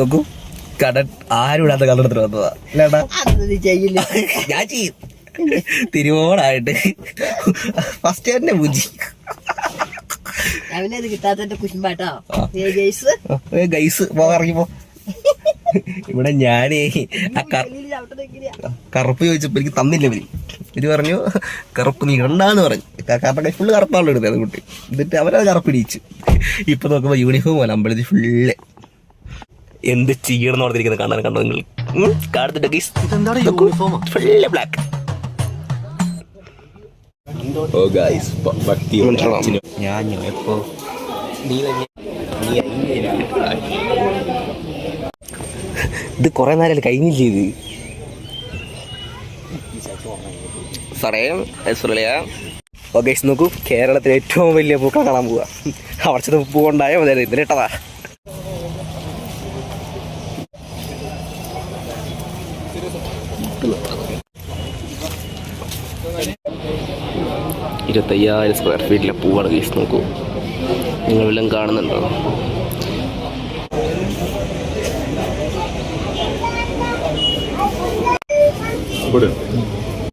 നോക്കൂ, കടൻ ആരും ഇടാത്ത കളർ വന്നതാ. ഞാൻ ചെയ്യും തിരുവോണായിട്ട് ഫസ്റ്റ് തന്നെ പൂജി ഗൈസ് ഇറങ്ങിപ്പോ. ഇവിടെ ഞാനേ ആ കറുപ്പ് ചോദിച്ചപ്പോ എനിക്ക് തന്നില്ല. ഇവര് പറഞ്ഞു കറുപ്പ് നീ ഇടണ്ടാന്ന് പറഞ്ഞു. കാരണം ഫുള്ള് കറുപ്പാണല്ലോ ഇടുന്നത് അത് കുട്ടി. എന്നിട്ട് അവരത് കറുപ്പ് ഇടിച്ചു. ഇപ്പൊ നോക്കുമ്പോ യൂണിഫോം പോലെ അമ്പലത്തിൽ ഫുള്ള് എന്ത് ചെയ്യണം പറഞ്ഞിരിക്കുന്നത് കാണാൻ കണ്ടോ നിങ്ങൾ? കാണുന്നുണ്ട് ഫുള്ള് ബ്ലാക്ക്. ഞാൻ എപ്പോ ഇത് കൊറേ നേരം കഴിഞ്ഞില്ല. ഇത് സാറേ നോക്കൂ, കേരളത്തിലെ ഏറ്റവും വലിയ പൂക്കൾ കാണാൻ പോവാ. അവർച്ചത് പൂ കൊണ്ടായോ മതി. ഇതിലിട്ടതാ. $25,000 സ്ക്വയർ ഫീറ്റിലെ പൂവാണ് ഗൈസ്. നോക്കൂ, നിങ്ങൾ വല്ലതും കാണുന്നുണ്ടോ?